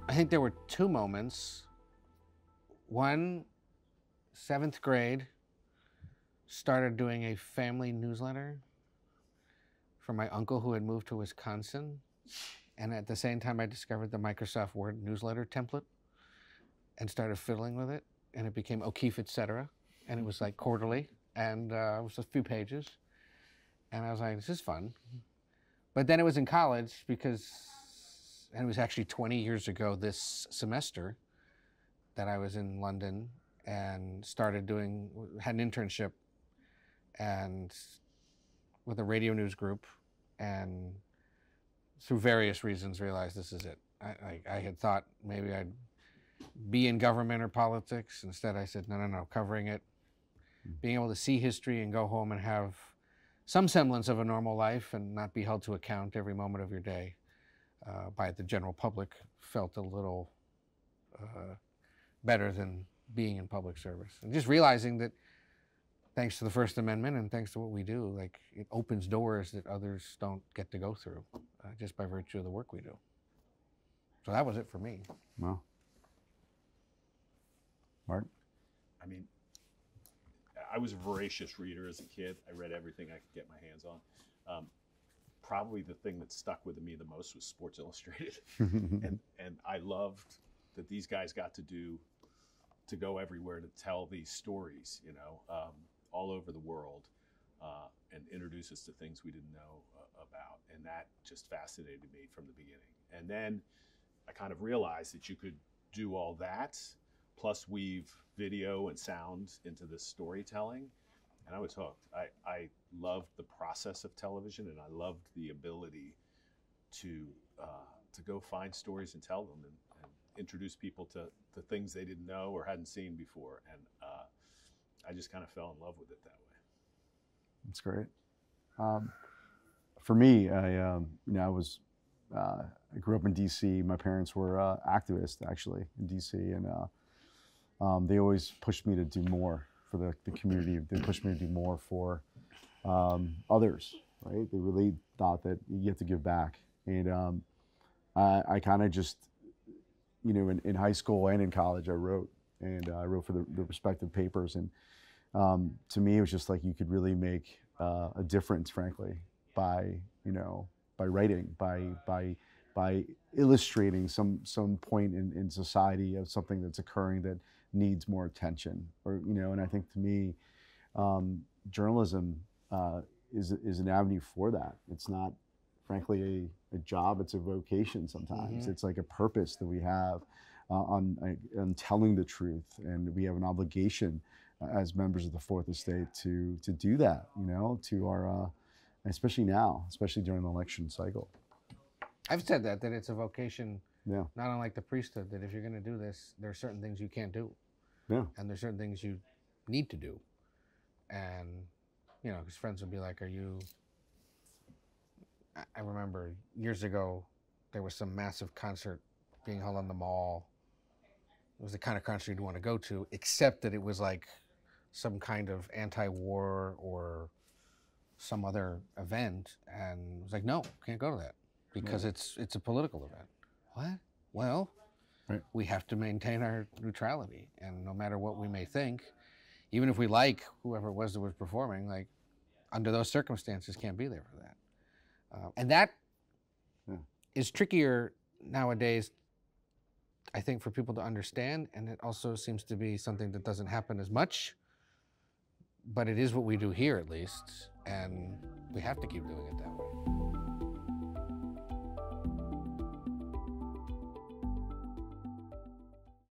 I think there were two moments. One, 7th grade, started doing a family newsletter for my uncle who had moved to Wisconsin. And at the same time, I discovered the Microsoft Word newsletter template and started fiddling with it. And it became O'Keefe, etc. And it was like quarterly, and it was a few pages. And I was like, this is fun. But then it was in college and it was actually 20 years ago this semester that I was in London and had an internship and with a radio news group, and through various reasons realized this is it. I had thought maybe I'd be in government or politics. Instead I said, no, covering it, being able to see history and go home and have some semblance of a normal life and not be held to account every moment of your day by the general public felt a little better than being in public service. And just realizing that thanks to the First Amendment and thanks to what we do, like, it opens doors that others don't get to go through just by virtue of the work we do. So that was it for me. Wow. Mark? I mean, I was a voracious reader as a kid. I read everything I could get my hands on. Probably the thing that stuck with me the most was Sports Illustrated. and I loved that these guys got to go everywhere to tell these stories, all over the world, and introduce us to things we didn't know about. And that just fascinated me from the beginning. And then I kind of realized that you could do all that, plus weave video and sound into this storytelling, and I was hooked. I loved the process of television, and I loved the ability to go find stories and tell them, and introduce people to things they didn't know or hadn't seen before. And I just kind of fell in love with it that way. That's great. For me, I grew up in DC. My parents were activists, actually, in DC, and they always pushed me to do more for the community. They pushed me to do more for others, right? They really thought that you have to give back. And I kind of just, in high school and in college, I wrote for the respective papers. And to me, it was just like you could really make a difference, frankly, by writing, by illustrating some point in society of something that's occurring that needs more attention, and I think to me, journalism is an avenue for that. It's not, frankly, a job, it's a vocation sometimes. Mm-hmm. It's like a purpose that we have on telling the truth, and we have an obligation as members of the Fourth Estate to do that, to our, especially now, especially during the election cycle. I've said that it's a vocation, yeah, not unlike the priesthood, that if you're going to do this, there are certain things you can't do. Yeah. And there's certain things you need to do. And, his friends would be like, I remember years ago, there was some massive concert being held on the mall. It was the kind of concert you'd want to go to, except that it was like some kind of anti-war or some other event. And it was like, no, can't go to that because it's a political event. What? Well, right. We have to maintain our neutrality. And no matter what we may think, even if we like whoever it was that was performing, like, under those circumstances, can't be there for that. And that is trickier nowadays, I think, for people to understand. And it also seems to be something that doesn't happen as much. But it is what we do here, at least. And we have to keep doing it that way.